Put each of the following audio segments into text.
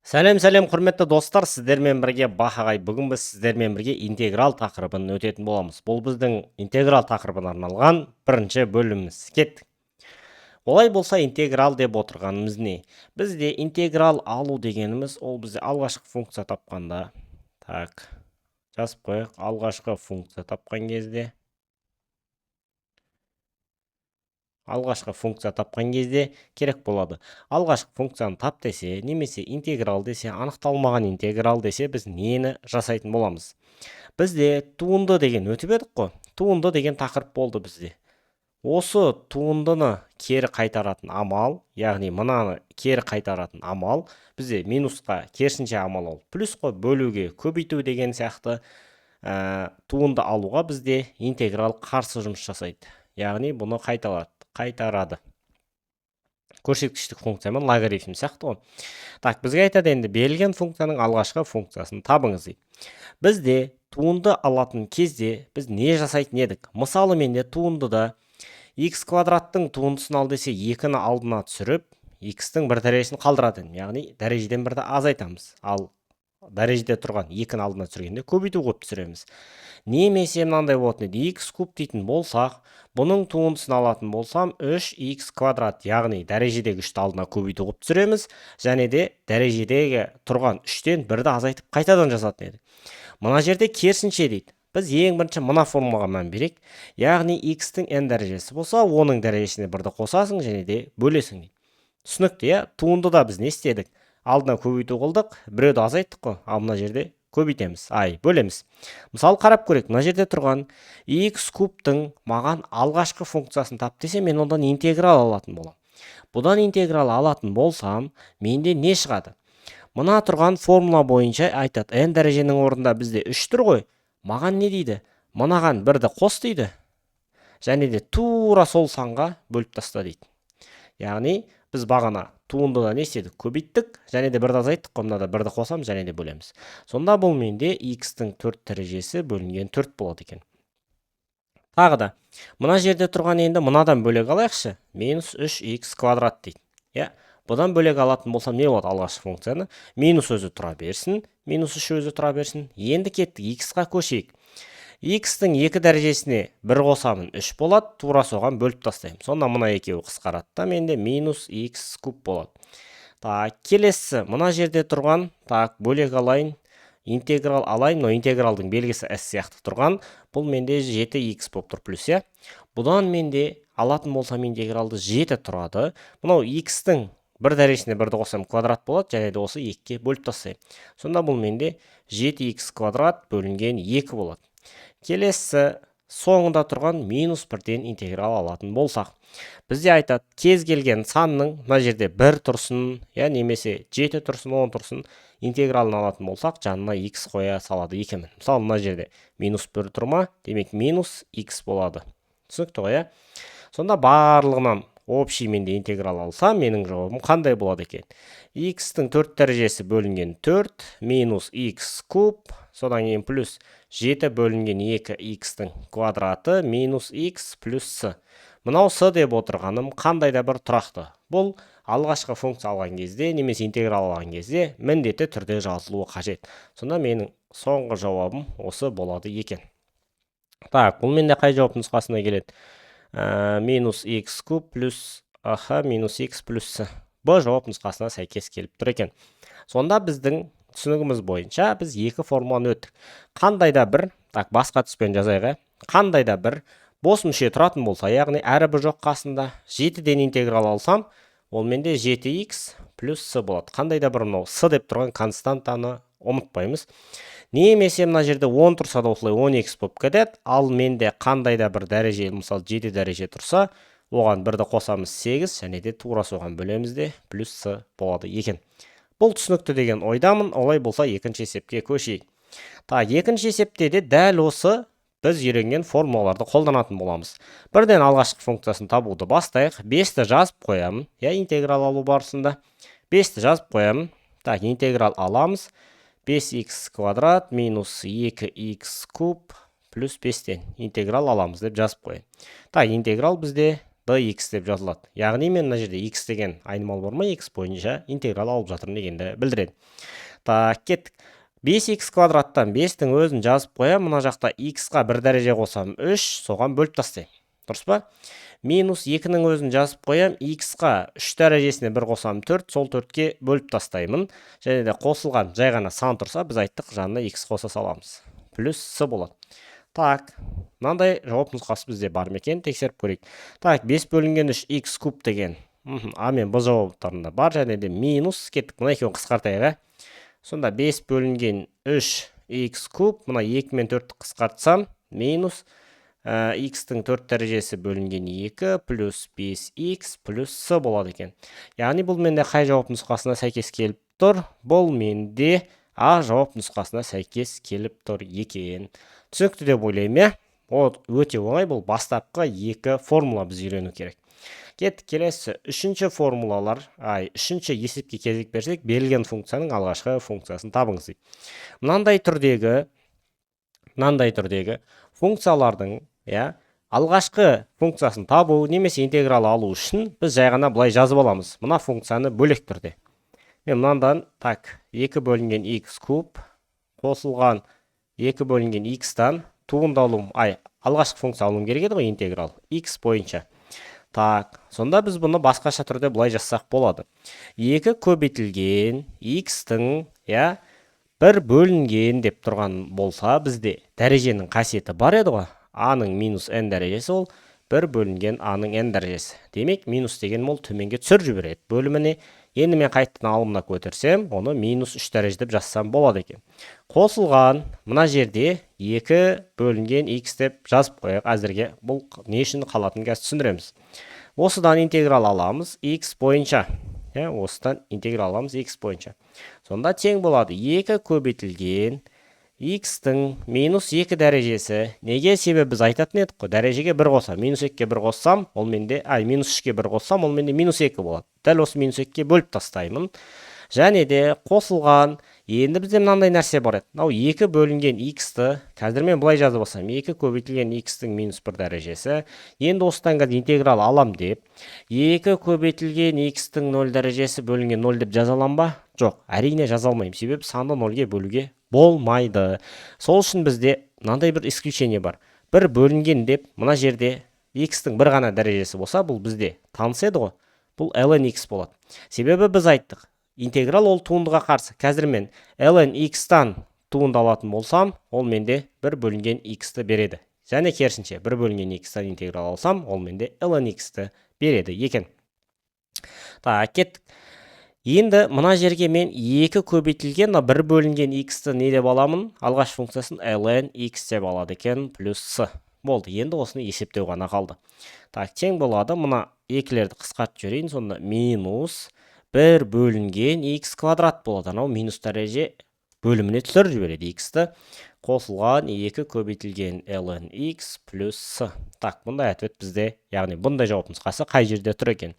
Сәлем құрметті достар, сіздермен бірге Бақағай. Бүгін біз сіздермен бірге интеграл тақырыбын өтетін боламыз. Бұл біздің интеграл тақырыбына арналған бірінші бөліміміз. Кеттік. Олай болса интеграл деп отырғанымыз не? Бізде интеграл алу дегеніміз, ол бізде алғашқы функция тапқанда. Так, жазып қояйық. Алғашқы функция тапқан кезде. Керек болады. Алғашқы функцияны тап десе, немесе интеграл десе, анықталмаған интеграл десе, біз нені жасайтын боламыз? Бізде туынды деген өтіп едік қой. Туынды деген тақырып болды бізде. Осы туындыны кері қайтаратын амал, яғни мынаны кері қайтаратын амал, бізде минусқа керісінше амал ол. Плюс қой, бөлуге, көбейту деген сияқты туынды алуға бізде интеграл қарсы жұмыс жасайды. Яғни бұны қайтарады. Көрсеткіштік функциямен логарифм сияқты ғой. Так, бізге айтады енді берілген функцияның алғашқы функциясын табыңыз дейді. Бізде туынды алатын кезде біз не жасайтын едік? Мысалы менде туындыда x квадраттың туындысын ал десе 2-ні алдына түсіріп, x-тің бір дәрежесін қалдыратын, яғни дәрежеден бірді азайтамыз. Ал дәрежеде тұрған 2-ні алдына түсіргенде көбейту қойып түсіреміз. Немесе мынандай болатын еді, x куб дейтін болсақ, бұның туындысын алатын болсам 3x квадрат, яғни дәрежедегі 3-ті алдына көбейту қойып түсіреміз, және де дәрежедегі тұрған 3-тен 1-ді азайтып қайтадан жазатын еді. Мына жерде керісінше дейді. Біз ең бірінші мына формулаға мән берейік. Яғни x-тің n дәрежесі болса, оның дәрежесіне 1-ді қосасың және де бөлесің дейді. Түсінікті, иә? Туындыда біз не істедік? Алдына көбейту қылдық, біреуді азайттық қой. Ал мына жерде көбейтеміз, бөлеміз. Мысалы қарап көрейік, мына жерде тұрған x кубтың маған алғашқы функциясын тап десе, мен ондан интеграл алатын болам. Бұдан интеграл алатын болсам, менде не шығады? Мына тұрған формула бойынша айтады, n дәреженің орнында бізде 3 тұр ғой. Маған не дейді? Мынаған 1-ді қос дейді. Және де тура сол санға бөліп таста дейді. Яғни біз бағана туындыда не істедік? Көбейттік, және де 1-ді азайттық, мынада 1-ді қосам, және де бөлеміз. Сонда бұл менде x-тің 4 дәрежесі бөлінген 4 болады екен. Тағы да, мына жерде тұрған енді мынадан бөлек алайықшы, минус 3x квадрат дейді. Бұдан бөлек алатын болсам не болады алғашқы функцияны? Минус өзі тұра берсін, минус 3 өзі тұра берсін. Енді кеттік, x-қа көшейік. x-тің 2 дәрежесіне 1 қосамын 3 болады, тура соған бөліп тастаймын. Сонда мына екеуі қысқарады да, менде минус x куб болады. Так, келесі, мына жерде тұрған, так, бөлек алайын, интеграл алайын, но интегралдың белгісі s сияқты тұрған, бұл менде 7x болып тұр плюс, иә? Бұдан менде алатын болсам интегралды 7 тұрады. Мынау x-тің 1 дәрежесіне 1-ді қосам квадрат болады, және де осы 2-ге бөліп тастаймын. Сонда бұл менде 7x квадрат бөлінген 2 болады. Келесі, соңында тұрған минус 1-ден интеграл алатын болсақ. Бізде айтады, кез келген санның, мына жерде 1 тұрсын, немесе 7 тұрсын, 10 тұрсын, интегралын алатын болсақ, жанына x қоя салады екенмін. Мысалы, мына жерде минус 1 тұрма, демек минус x болады. Түсінікті ғой, Сонда барлығынан общий менде интеграл алсам, менің жауабым қандай болады екен? x-тің 4 дәрежесі бөлінген 4, минус x куб, содан кейін плюс 7 бөлінген 2 x-тің квадраты, минус x плюс с. Мынау с деп отырғаным қандай да бір тұрақты. Бұл алғашқы функция алған кезде, немесе интеграл алған кезде, міндетті түрде жазылуы қажет. Сонда менің соңғы жауабым осы болады екен. Так, бұл менде қай жауап нұсқасына келеді? Минус x куб плюс минус x плюс с. Бұл жауап нұсқасына сәйкес келіп тұр екен. Сонда біздің түсінігіміз бойынша біз екі формуланы өттік. Қандай да бір, так, басқа түспен жазайық, қандай да бір бос мүше тұратын болса, яғни әрі бір жоқ қасында 7-ден интеграл алсам, ол менде 7x плюс с болады. Қандай да бір мынау с деп тұрған константаны ұмытпаймыз. Немесе мына жерде 10 тұрса да осылай 10x болып кетеді. Ал менде қандай да бір дәреже, мысалы 7 дәреже тұрса, оған 1-ді қосамыз 8, және де тура соған бөлеміз де плюс с болады екен. Бұл түсінікті деген ойдамын. Олай болса екінші есепке көшейік. Так, екінші есепте де дәл осы біз үйренген формулаларды қолданатын боламыз. Бірден алғашқы функциясын табуды бастайық. 5-ті жазып қоямын. Интеграл алу барысында 5-ті жазып қоямын. Так, интеграл аламыз. 5x квадрат минус 2x куб плюс 5-тен интеграл аламыз деп жазып қоямын. Так, интеграл бізде dx деп жазылады. Яғни мен мына жерде x деген айнымалы бар ма, x бойынша интеграл алып жатырмын дегенді білдіреді. Так, кеттік. 5x квадраттан 5-тің өзін жазып қоя, мына жақта x-қа бір дәреже қосам 3, соған бөліп тастаймын. Дұрыс па? Минус 2-нің өзін жазып қоям, x-қа 3 дәрежесіне 1 қосам 4, сол 4-ке бөліп тастаймын. Және де қосылған жай ғана сан тұрса, біз айттық жанына x қоса саламыз. Плюс с болады. Так, мынандай жауап нұсқасы бізде бар ма екен, тексеріп көрейік. Так, 5 бөлінген 3 x куб деген. А мен бұл жауаптарында бар, және де минус кеттік. Мына екеуін қысқартайық. Сонда 5 бөлінген 3 x куб, мына 2 мен 4-ті қысқартсам, минус x-тің 4 дәрежесі бөлінген 2 плюс 5x плюс с болады екен. Яғни бұл менде қай жауап нұсқасына сәйкес келіп тұр? Бұл менде А жауап нұсқасына сәйкес келіп тұр екен. Түсінікті деп ойлаймын, Ол өте оңай, бұл бастапқы 2 формула біз үйрену керек. Кеттік, келесі үшінші формулалар, үшінші есепке кезек берсек, берілген функцияның алғашқы функциясын табыңыз дейді. Мынандай түрдегі функциялардың алғашқы функциясын табу немесе интеграл алу үшін біз жай ғана былай жазып аламыз. Мына функцияны бөлек түрде. Мен мынандан 2 бөлінген x куб қосылған 2 бөлінген x-тан туындалуым, алғашқы функция алуым керек еді ғой, интеграл x бойынша. Так, сонда біз бұны басқаша түрде былай жазсақ болады. 2 көбейтілген x-тің 1 бөлінген деп тұрған болса, бізде дәреженің қасиеті бар еді ғой. А-ның минус n дәрежесі ол 1 бөлінген А-ның n дәрежесі. Демек, минус деген ол төменге түсір жібереді. Бөліміне енді мен қайттан алымына көтерсем, оны минус 3 дәреже деп жазсам болады екен. Қосылған, мына жерде 2 бөлінген x деп жазып қояйық. Әзірге бұл не үшін қалатын қазір түсіндіреміз. Осыдан интеграл аламыз x бойынша. Осыдан интеграл аламыз x бойынша. Сонда тең болады 2 көбейтілген x-тің минус 2 дәрежесі. Неге? Себебі біз айтатын едік қой, дәрежеге 1 қосам, минус 2-ке 1 қоссам, ол менде, минус 3-ке 1 қоссам, ол менде минус 2 болады. Дәл осы минус 2-ке бөліп тастаймын. Және де қосылған, енді бізде мынандай нәрсе бар еді. 2 бөлінген x-ті, қазір мен былай жазып алсам, 2 көбейтілген x-тің минус 1 дәрежесі. Енді осыдан қазір интеграл алам деп, 2 көбейтілген x-тің 0 дәрежесі бөлінген 0 деп жаза алам ба? Жоқ, әрине жаза алмаймын, себебі санды 0-ге бөлуге болмайды. Сол үшін бізде мынандай бір исключение бар. 1 бөлінген деп, мына жерде x-тің 1 ғана дәрежесі болса, бұл бізде таныс еді ғой. Бұл ln x болады. Себебі біз айттық, интеграл ол туындыға қарсы. Қазір мен ln x-тан туынды алатын болсам, ол менде 1 бөлінген x-ті береді. Және керісінше 1 бөлінген x-тан интеграл алсам, ол менде ln x-ті береді екен. Так, кеттік. Енді мына жерге мен 2 көбейтілген 1 бөлінген x-ті не деп аламын? Алғаш функциясын ln x деп алады екен, плюс с. Болды, енді осыны есептеу ғана қалды. Так, тең болады, мұна екілерді қысқартып жіберейін, сонда минус 1 бөлінген x квадрат болады. Анау минус дәреже бөліміне түсіріп жібереді x-ті. Қосылған 2 көбейтілген ln x плюс с. Так, бұндай ответ бізде, яғни бұндай жауап нұсқасы қай жерде тұр екен?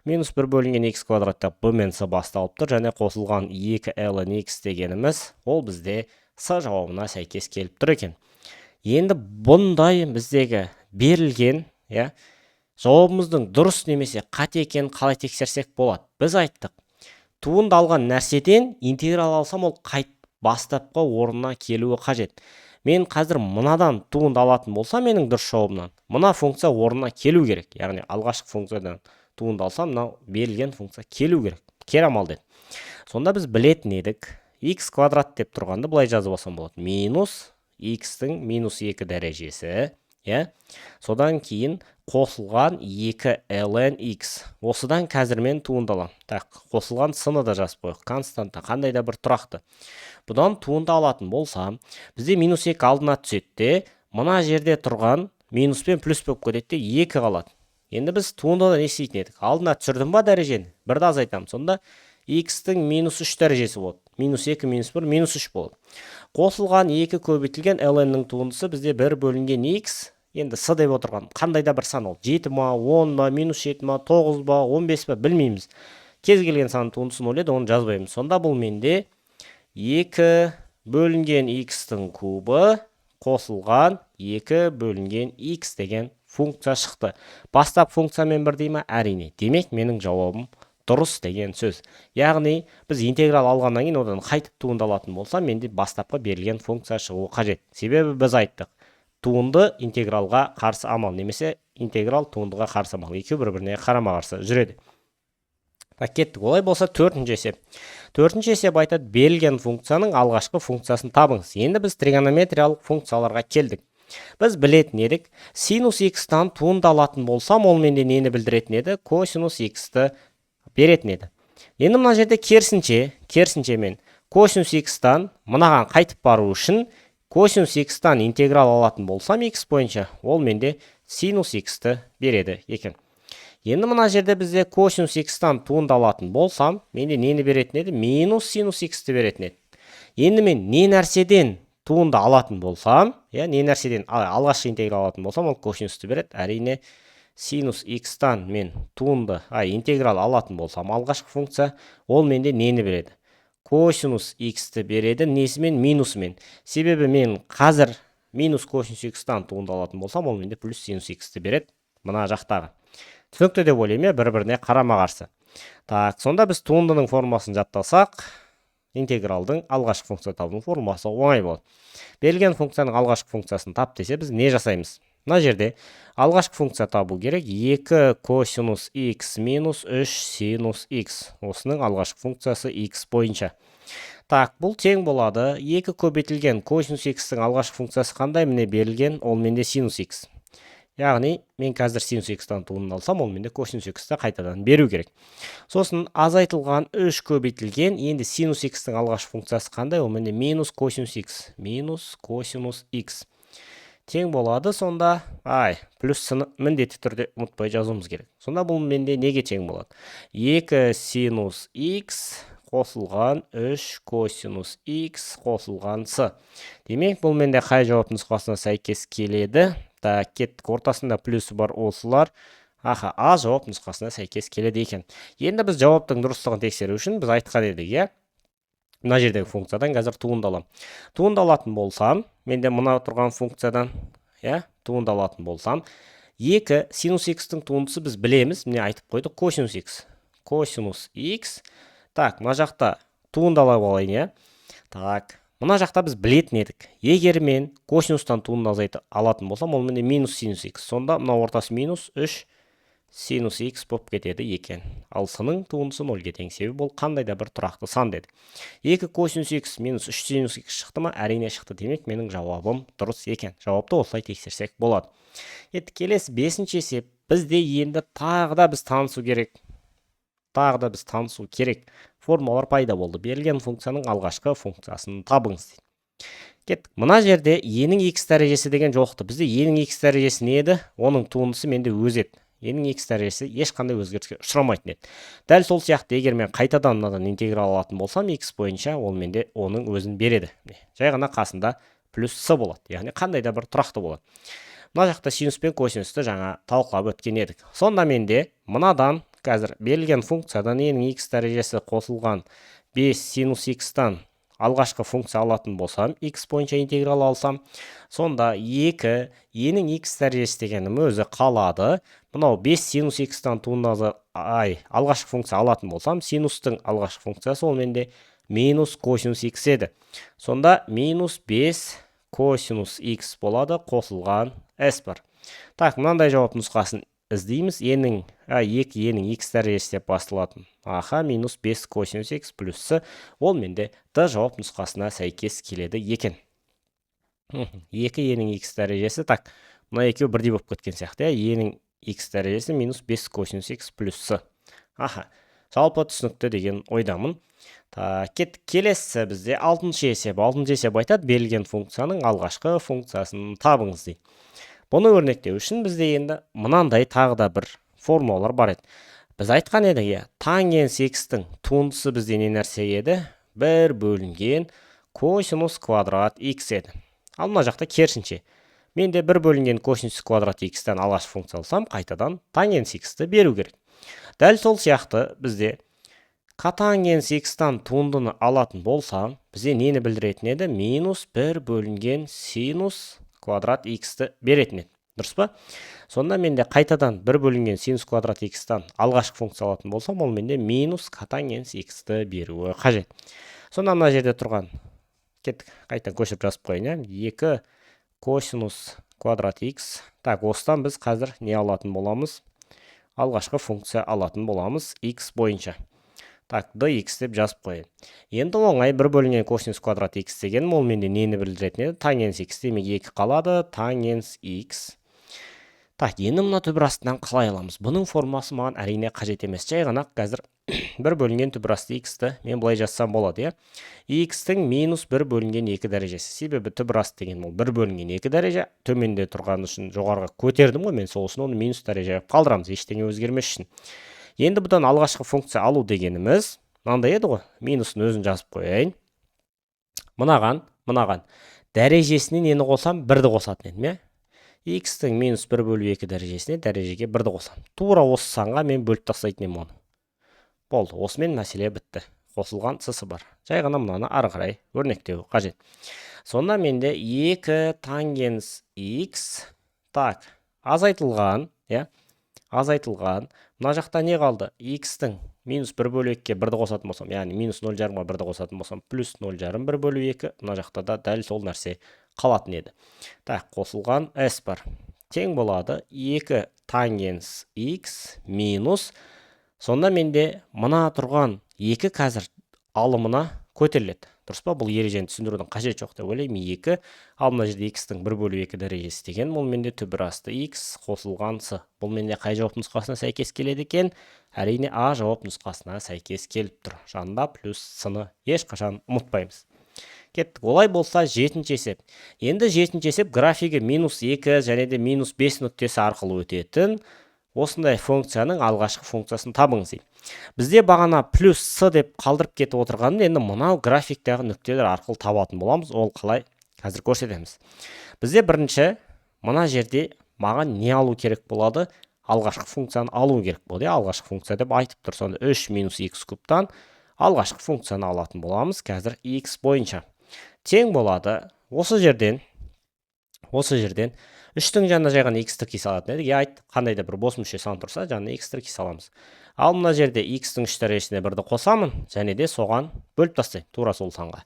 Минус 1 бөлінген x квадраттап b мен с басталып тұр, және қосылған 2 ln x дегеніміз, ол бізде с жауабына сәйкес келіп тұр екен. Енді бұндай біздегі берілген, жауабымыздың дұрыс немесе қате екенін қалай тексерсек болады? Біз айттық, туынды алған нәрседен интеграл алсам, ол бастапқы орнына келуі қажет. Мен қазір мынадан туынды алатын болса, менің дұрыс жауабымнан мына функция орнына келу керек. Яғни алғашқы функциядан туынды алсам, мынау берілген функция келу керек. Керамал деді. Сонда біз білетін едік, x квадрат деп тұрғанды былай жазып алсам болады. Минус x-тің минус 2 дәрежесі. Содан кейін қосылған 2 ln x. Осыдан қазір мен туынды алам. Так, қосылған сыны да жазып қойық. Константа, қандай да бір тұрақты. Бұдан туынды алатын болсам, бізде минус 2 алдына түсетті. Мына жерде тұрған минус пен плюс болып кететті 2 қалады. Енді біз туындыда не істейтін едік? Алдына түсірдім ба дәрежені? Бірді азайтамын. Сонда x-тің минус 3 дәрежесі болады. Минус 2, минус 1, минус 3 болады. Қосылған 2 көбейтілген ln-нің туындысы бізде 1 бөлінген x. Енді с деп отырған қандай да бір сан ол? 7 ма, 10 ба, минус 7 ма, 9 ба, 15 ба, білмейміз. Кез келген сан туындысын ойлайды, оны жазбаймыз. Сонда бұл менде 2 бөлінген x-тің кубы қосылған 2 бөлінген x деген функция шықты. Бастап функциямен бірдей ме? Әрине. Демек, менің жауабым дұрыс деген сөз. Яғни, біз интеграл алғаннан кейін одан қайтып туындалатын болса, менде бастапқы берілген функция шығуы қажет. Себебі біз айттық, туынды интегралға қарсы амал, немесе интеграл туындыға қарсы амал. Екеуі бір-біріне қарама-қарсы жүреді. Кеттік. Олай болса, төртінші есеп. Төртінші есеп айтады, берілген функцияның алғашқы функциясын табыңыз. Енді біз тригонометриялық функцияларға келдік. Біз білетін едік, синус x-тан туындалатын болсам, ол менде нені білдіретін еді? Косинус x-ті беретін еді. Енді мына жерде керісінше мен косинус x-тан мынаған қайтып бару үшін косинус x-тан интеграл алатын болсам x бойынша, ол менде синус x-ті береді екен. Енді мына жерде бізде косинус x-тан туындалатын болсам, менде нені беретін еді? Минус синус x-ті беретін еді. Енді мен не нәрседен туынды алатын болсам, не нәрседен алғашқы интеграл алатын болсам, ол косинусты береді. Әрине, синус x-тан мен туынды интеграл алатын болсам, алғашқы функция, ол менде нені береді? Косинус x-ті береді, несімен? Минусымен. Себебі мен қазір минус косинус x-тан туынды алатын болсам, ол менде плюс синус x-ті береді. Мына жақтағы. Түсінікті деп ойлаймын, бір-біріне қарама-қарсы. Так, сонда біз туындының формасын жаттасақ, интегралдың алғашқы функция табудың формасы оңай болады. Берілген функцияның алғашқы функциясын тап десе, біз не жасаймыз? Мына жерде алғашқы функция табу керек. 2 косинус x минус 3 синус x. Осының алғашқы функциясы x бойынша. Так, бұл тең болады. 2 көбейтілген косинус x-тің алғашқы функциясы қандай? Міне берілген, ол менде синус x. Яғни, мен қазір синус x-тан туындыны алсам, ол менде косинус x-ті қайтадан беру керек. Сосын азайтылған 3 көбейтілген, енді синус x-тің алғашқы функциясы қандай? Ол менде минус косинус x. Минус косинус x. Тең болады, сонда, плюссыны міндетті түрде ұмытпай жазуымыз керек. Сонда бұл менде неге тең болады? 2 синус x қосылған 3 косинус x қосылған с. Демек, бұл менде қай жауап нұсқасына сәйкес келеді? Кеттік, ортасында плюсы бар осылар. А жауап нұсқасына сәйкес келеді екен. Енді біз жауаптың дұрыстығын тексеру үшін біз айтқан едік, мына жердегі функциядан қазір туындалам. Туындалатын болсам, менде мына тұрған функциядан, туындалатын болсам, 2 синус x-тің туындысы біз білеміз, міне айтып қойдық, косинус x. Косинус x. Так, мына жақта туындалап алайын, Так, мына жақта біз білетін едік. Егер мен косинустан туынды азайтып алатын болсам, ол менде минус синус x. Сонда мына ортасы минус 3 синус x болып кетеді екен. Ал сының туындысы 0-ге тең, себебі бұл қандай да бір тұрақты сан деді. 2 косинус x минус 3 синус x шықты ма? Әрине шықты. Демек, менің жауабым дұрыс екен. Жауапты осылай тексерсек болады. Келесі 5-ші есеп. Бізде енді тағы да біз танысу керек. Формулалар пайда болды. Берілген функцияның алғашқы функциясын табыңыз. Кеттік. Мына жерде e-нің x дәрежесі деген жоқты. Бізде e-нің x дәрежесі не еді? Оның туындысы менде өз еді. e-нің x дәрежесі ешқандай өзгеріске ұшырамайтын еді. Дәл сол сияқты, егер мен қайтадан мынадан интеграл алатын болсам, x бойынша ол менде оның өзін береді. Жай ғана қасында плюс с болады. Яғни қандай да бір тұрақты болады. Мына жақта синус пен косинусты жаңа талқылап өткен едік. Сонда менде мынадан қазір берілген функциядан e-нің x дәрежесі қосылған 5 синус x-тан алғашқы функция алатын болсам, x бойынша интеграл алсам, сонда 2 e-нің x дәрежесі дегенім өзі қалады. Мынау 5 синус x-тан туындады алғашқы функция алатын болсам, синустың алғашқы функциясы ол менде минус косинус x еді. Сонда минус 5 косинус x болады, қосылған s бар. Так, мынандай жауап нұсқасын іздейміз. 2 e-нің x дәрежесі деп басталатын. Минус 5 косинус x плюс с, ол менде д жауап нұсқасына сәйкес келеді екен. 2 e-нің x дәрежесі, так, мына екеуі бірдей болып кеткен сияқты. E-нің x дәрежесі минус 5 косинус x плюс с. Жалпы түсінікті деген ойдамын. Кеттік, келесі бізде 6-шы есеп. 6-шы есеп айтады, берілген функцияның алғашқы функциясын табыңыз дейді. Бұны өрнектеу үшін бізде енді мынандай тағы да бір формулалар бар еді. Біз айтқан едік, тангенс x-тің туындысы бізде не нәрсе еді? 1 бөлінген косинус квадрат x еді. Ал мына жақта керісінше. Менде 1 бөлінген косинус квадрат x-тен алғашқы функция алсам, қайтадан тангенс x-ті беру керек. Дәл сол сияқты бізде котангенс x-тан туындыны алатын болсам, бізде нені білдіретін еді? Минус 1 бөлінген синус квадрат x-ті беретін еді. дұрыс па? Сонда менде қайтадан 1 бөлінген синус квадрат x-тан алғашқы функция алатын болсам, ол менде минус котангенс x-ті беруі қажет. Сонда мына жерде тұрған, кеттік, қайтадан көшіріп жазып қойын, 2 косинус квадрат x. Так, осыдан біз қазір не алатын боламыз? Алғашқы функция алатын боламыз x бойынша. Так, dx деп жазып қойын. Енді оңай 1 бөлінген косинус квадрат x деген, ол менде нені білдіретін еді? Тангенс x демек 2 қалады, тангенс x. Так, енді мына түбір астынан қалай аламыз? Бұның формасы маған әрине қажет емес. Жай ғана қазір 1 бөлінген түбір асты x-ті мен былай жазсам болады, x-тің минус 1 бөлінген 2 дәрежесі. Себебі түбір асты деген ол 1 бөлінген 2 дәреже. Төменде тұрған үшін жоғарыға көтердім ғой, мен сол үшін оны минус дәреже қалдырамыз, ештеңе өзгермес үшін. Енді бұдан алғашқы функция алу дегеніміз мынандай еді ғой, минустың өзін жазып қояйын. Мынаған дәрежесіне нені қосам? 1-ді қосатын едім, x-тің минус 1 бөлу 2 дәрежесіне дәрежеге 1-ді қосам. Тура осы санға мен бөліп тастайтын едім оны. Болды, осымен мәселе бітті. Қосылған с-сы бар. Жай ғана мынаны ары қарай өрнектеу қажет. Сонда менде 2 тангенс x, так, азайтылған, азайтылған. Мына жақта не қалды? X-тің минус 1 бөлу 2-ге 1-ді қосатын болсам, яғни минус 0,5-ға 1-ді қосатын болсам, плюс 0,5 1 бөлу 2, мына жақта да дәл сол нәрсе қалатын еді. Так, қосылған s бар. Тең болады 2 тангенс x минус. Сонда менде мына тұрған 2 қазір алымына көтеріледі. Дұрыс па? Бұл ережені түсіндірудің қажет жоқ деп ойлаймын. 2, ал мына жерде x-тің 1 бөлу 2 дәрежесі деген, бұл менде түбір асты x қосылған с. Бұл менде қай жауап нұсқасына сәйкес келеді екен? Әрине а жауап нұсқасына сәйкес келіп тұр. Жанында плюс с-ны ешқашан ұмытпаймыз. Кеттік. Олай болса 7-ші есеп. Енді 7-ші есеп графигі минус 2 және де минус 5 нүктесі арқылы өтетін осындай функцияның алғашқы функциясын табыңыз дейді. Бізде бағана плюс с деп қалдырып кетіп отырғанын енді мынау графиктегі нүктелер арқылы табатын боламыз. Ол қалай? Қазір көрсетеміз. Бізде бірінші мына жерде маған не алу керек болады? Алғашқы функцияны алу керек болды. Алғашқы функция деп айтып тұр. Сонда 3 минус x кубтан алғашқы функцияны алатын боламыз. Қазір x бойынша тең болады. Осы жерден 3-тің жанына жай ғана x-ті кесе алатын едік. Айт, қандай да бір бос мүше сан тұрса, жанына x-ті кесе аламыз. Ал мына жерде x-тің 3 дәрежесіне 1-ді қосамын, және де соған бөліп тастаймын, тура сол санға.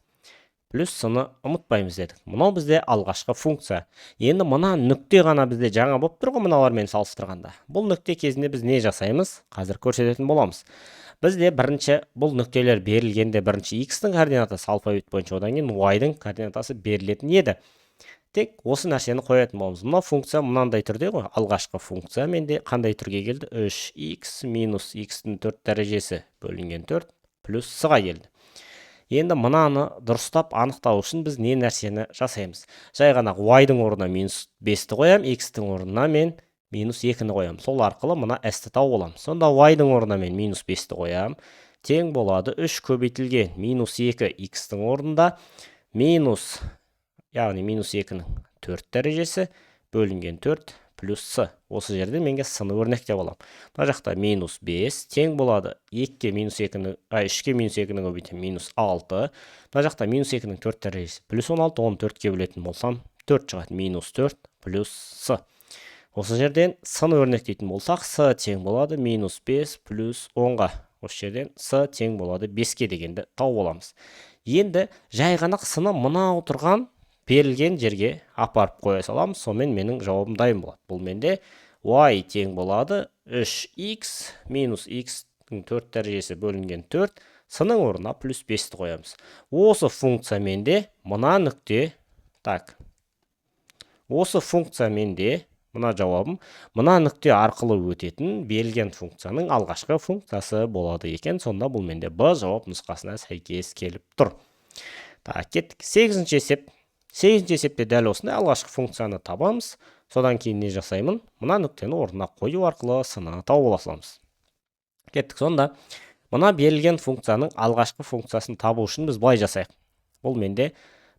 Плюс с-ны ұмытпаймыз дедік. Мынау бізде алғашқы функция. Енді мына нүкте ғана бізде жаңа болып тұр ғой, мыналармен салыстырғанда. Бұл нүкте кезінде біз не жасаймыз? Қазір көрсететін боламыз. Бізде бірінші бұл нүктелер берілгенде бірінші x-тің координатасы алфавит бойынша, одан кейін y-дың координатасы берілетін еді. Тек осы нәрсені қоятын боламыз. Мына функция мынандай түрде ғой. Алғашқы функция менде қандай түрге келді? 3x минус x-тің 4 дәрежесі бөлінген 4 плюс с-ға келді. Енді мынаны дұрыстап анықтау үшін біз не нәрсені жасаймыз? Жай ғана y-дың орнына минус 5-ті қоям, x-тің орнына мен минус 2-ні қоям. Сол арқылы мына s-ті тауып аламын. Сонда y-дың орнына мен минус 5-ті қоям. Тең болады 3 көбейтілген минус 2 x-тің орнында минус, яғни минус 2-нің 4 дәрежесі бөлінген 4 плюс с. Осы жерде менге с-ны өрнектеп аламын. Мына жақта минус 5 тең болады 3-ке минус 2-ні көбейтем минус 6. Мына жақта минус 2-нің 4 дәрежесі плюс 16, 14-ке бөлетін болсам 4 шығады, минус 4 плюс с. Осы жерден с-ны өрнектейтін болсақ, с тең болады минус 5 плюс 10-ға. Осы жерден с тең болады 5-ке дегенді тауып аламыз. Енді жай ғана с-ны мынау тұрған берілген жерге апарып қоя саламыз. Сонымен менің жауабым дайын болады. Бұл менде y тең болады 3x минус x-тің 4 дәрежесі бөлінген 4, с-ның орнына плюс 5-ті қоямыз. Осы функция менде мына нүкте, так, осы функция менде мына жауабым мына нүкте арқылы өтетін берілген функцияның алғашқы функциясы болады екен. Сонда бұл менде б жауап нұсқасына сәйкес келіп тұр. Так, кеттік. 8-ші есеп. 8-ші есепте дәл осындай алғашқы функцияны табамыз. Содан кейін не жасаймын? Мына нүктені орнына қою арқылы с-ны тауып аламыз. Кеттік. Сонда мына берілген функцияның алғашқы функциясын табу үшін біз былай жасайық. Бұл менде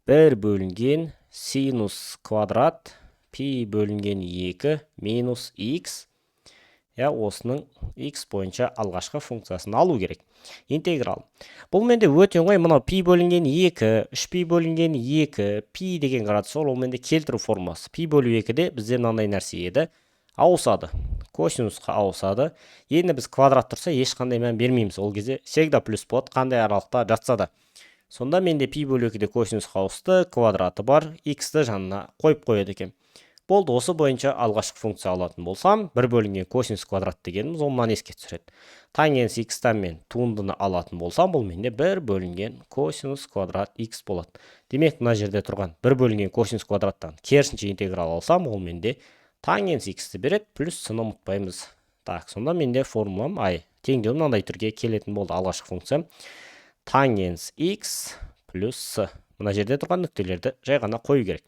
1 бөлінген синус квадрат пи бөлінген 2 минус x осының x бойынша алғашқы функциясын алу керек. Интеграл. Бұл менде өте оңай, мынау пи бөлінген 2, 3пи бөлінген 2, пи деген градус ол менде келтіру формуласы. Пи бөлу 2-де бізде мынандай нәрсе еді. Ауысады. Косинусқа ауысады. Енді біз квадрат тұрса, ешқандай мән бермейміз. Ол кезде всегда плюс болады, қандай аралықта жатса да. Сонда менде пи бөлу 2-де косинусқа ауысты, квадраты бар, x-ті жанына қойып қояды екен. Болды, осы бойынша алғашқы функция алатын болсам, 1 бөлінген косинус квадрат дегеніміз оннан еске түсіреді. Тангенс x-тан мен туындыны алатын болсам, бұл менде 1 бөлінген косинус квадрат x болады. Демек, мына жерде тұрған 1 бөлінген косинус квадраттан керісінше интеграл алсам, ол менде тангенс x-ті береді, плюс сыны ұмытпаймыз. Так, сонда менде формулам теңдеу мынандай түрге келетін болды алғашқы функция. Тангенс x плюс с. Мына жерде тұрған нүктелерді жай ғана қою керек.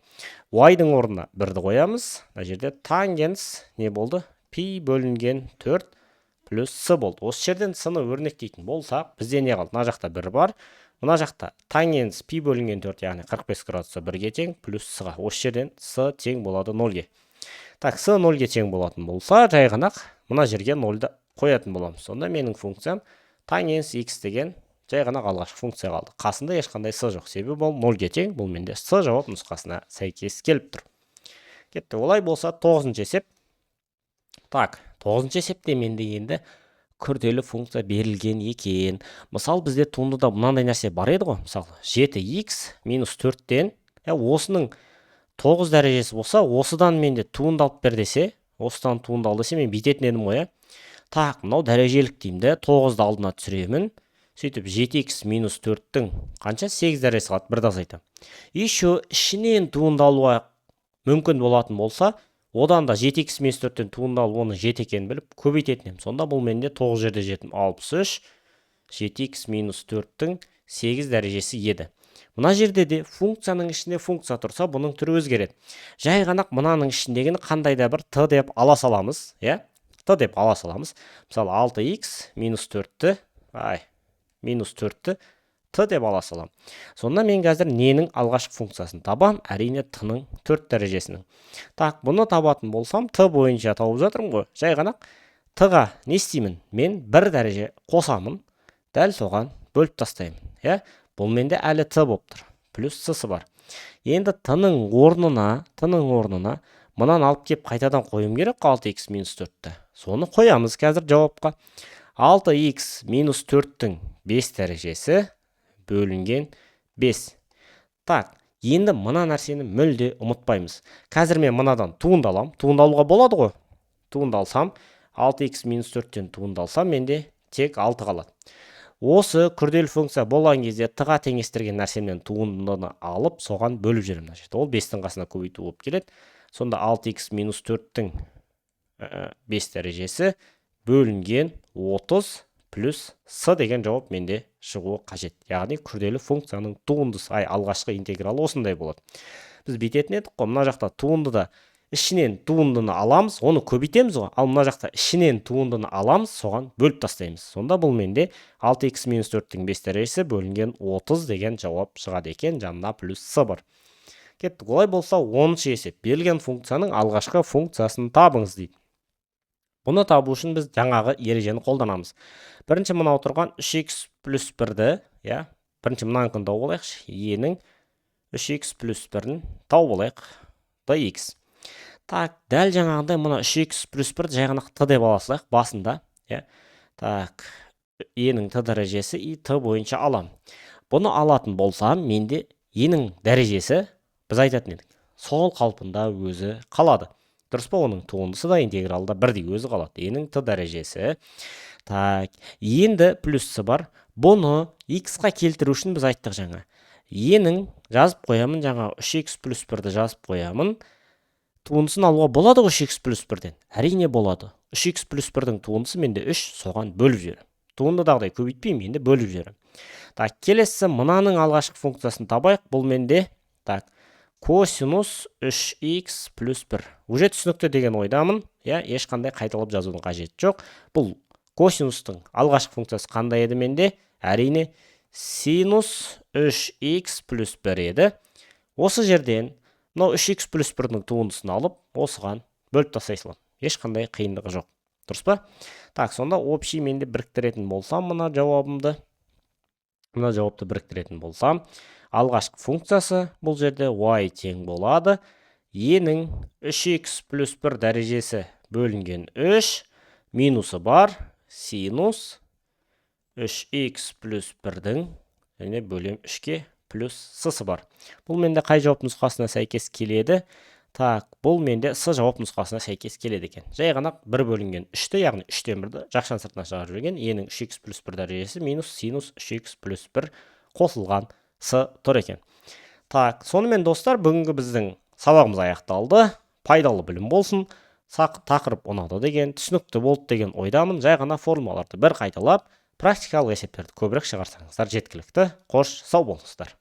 Y-дың орнына 1-ді қоямыз. Мына жерде тангенс не болды? Пи бөлінген 4 плюс с болды. Осы жерден с-ны өрнектейтін болсақ, бізде не қалды? Мына жақта 1 бар. Мына жақта тангенс пи бөлінген 4, яғни 45 градусы 1-ге тең, плюс с-ға. Осы жерден с тең болады 0-ге. Так, с 0-ге тең болатын болса, жай ғана мына жерге 0-ды қоятын боламыз. Сонда менің функциям тангенс x деген жай ғана алғашқы функция қалды. Қасында ешқандай с жоқ. Себебі бұл 0-ге тең, бұл менде с жауап нұсқасына сәйкес келіп тұр. Кетті. Олай болса 9-шы есеп. Так, 9-шы есепте менде енді күрделі функция берілген екен. Мысалы, бізде туындыда мынандай нәрсе бар еді ғой. Мысалы, 7x минус 4-тен, осының 9 дәрежесі болса, осыдан менде туынды алып бер десе, осыдан туынды ал десе, мен бүйтетін едім ғой. Так, мынау дәрежелік деймін, 9-ды алдына түсіремін. Сөйтіп 7x минус 4-тің қанша? 8 дәрежесі қалады, бірді азайтам. Еще ішінен туынды алуға мүмкін болатын болса, одан да 7x минус 4-тен туынды алу оны 7 екенін біліп көбейтетін едім. Сонда бұл менде 9 жерде жетім 63, 7x минус 4-тің 8 дәрежесі еді. Мына жерде де функцияның ішінде функция тұрса, бұның түрі өзгереді. Жай ғана мынаның ішіндегіні қандай да бір т деп ала саламыз, т деп ала саламыз. Мысалы 6x минус 4-ті, минус 4-ті т деп ала салам. Сонда мен қазір ненің алғашқы функциясын табам? Әрине т-ның 4 дәрежесінің. Так, бұны табатын болсам, т бойынша тауып жатырмын ғой. Жай ғана т-ға не істеймін? Мен 1 дәреже қосамын, дәл соған бөліп тастаймын. Бұл менде әлі т болып тұр. Плюс с-сы бар. Енді т-ның орнына мынан алып кеп қайтадан қойым керек 6x минус 4-ті. Соны қоямыз қазір жауапқа. 6x минус 4-тің 5 дәрежесі бөлінген 5. Так, енді мына нәрсені мүлде ұмытпаймыз. Қазір мен мынадан туынды алам. Туынды алуға болады ғой. Туынды алсам, 6x минус 4-тен туынды алсам, менде тек 6 қалады. Осы күрделі функция болған кезде т-ға теңестірген нәрсемнен туындыны алып, соған бөліп жүремін. Ол 5-тің қасына көбейту болып келеді. Сонда 6x минус 4-тің 5 дәрежесі бөлінген 30 плюс с деген жауап менде шығуы қажет. Яғни күрделі функцияның туындысы, алғашқы интегралы осындай болады. Біз бүйтетін едік қой, мына жақта туындыда ішінен туындыны аламыз, оны көбейтеміз ғой. Ал мына жақта ішінен туындыны аламыз, соған бөліп тастаймыз. Сонда бұл менде 6x минус 4-тің 5 дәрежесі бөлінген 30 деген жауап шығады екен, жанына плюс с бар. Кеттік. Олай болса 10-шы есеп. Берілген функцияның алғашқы функциясын табыңыз дейді. Бұны табу үшін біз жаңағы ережені қолданамыз. Бірінші мынау тұрған 3x плюс 1-ді, бірінші мынанқын тауып алайықшы. Енің 3x плюс 1-ін тауып алайық. dx. Так, дәл жаңағындай мына 3x плюс 1-ді жай ғана т деп ала салайық басында. Так, енің т дәрежесі и т бойынша алам. Бұны алатын болсам, менде енің дәрежесі, біз айтатын едік, сол қалпында өзі қалады. Дұрыс па, оның туындысы да интегралда бірдей өзі қалады. Енің т дәрежесі. Так, енді плюсы бар. Бұны x-қа келтіру үшін біз айттық жаңа. Енің жазып қоямын, жаңа 3x плюс 1-ді жазып қоямын. Туындысын алуға болады ғой 3x плюс 1-ден? Әрине болады. 3x плюс 1-дің туындысы менде 3, соған бөліп жіберем. Туындыдағыдай көбейтпеймін, енді бөліп жіберем. Так, келесі мынаның алғашқы функциясын табайық. Бұл менде, так, косинус 3x плюс 1. Уже түсінікті деген ойдамын. Ешқандай қайталап жазудың қажеті жоқ. Бұл косинустың алғашқы функциясы қандай еді менде? Әрине синус 3x плюс 1 еді. Осы жерден 3x плюс 1-дің туындысын алып, осыған бөліп тастай салам. Ешқандай қиындығы жоқ. Дұрыс па? Так, сонда общий менде біріктіретін болсам, мына жауапты біріктіретін болсам, алғашқы функциясы бұл жерде y тең болады. Енің 3x плюс 1 дәрежесі бөлінген 3, минусы бар, синус 3x плюс 1-дің, және бөлем 3-ке плюс с-сы бар. Бұл менде қай жауап нұсқасына сәйкес келеді? Так, бұл менде с жауап нұсқасына сәйкес келеді екен. Жай ғана 1 бөлінген 3-ті, яғни 3-тен 1-ді жақшан сыртына шығарып жүрген, енің 3x плюс 1 дәрежесі минус синус 3x плюс 1 қосылған с тұр екен. Так, сонымен достар, бүгінгі біздің сабағымыз аяқталды. Пайдалы білім болсын. Тақырып ұнады деген, түсінікті болды деген ойдамын. Жай ғана формулаларды бір қайталап, практикалық есептерді көбірек шығарсаңыздар жеткілікті. Қош, сау болыңыздар.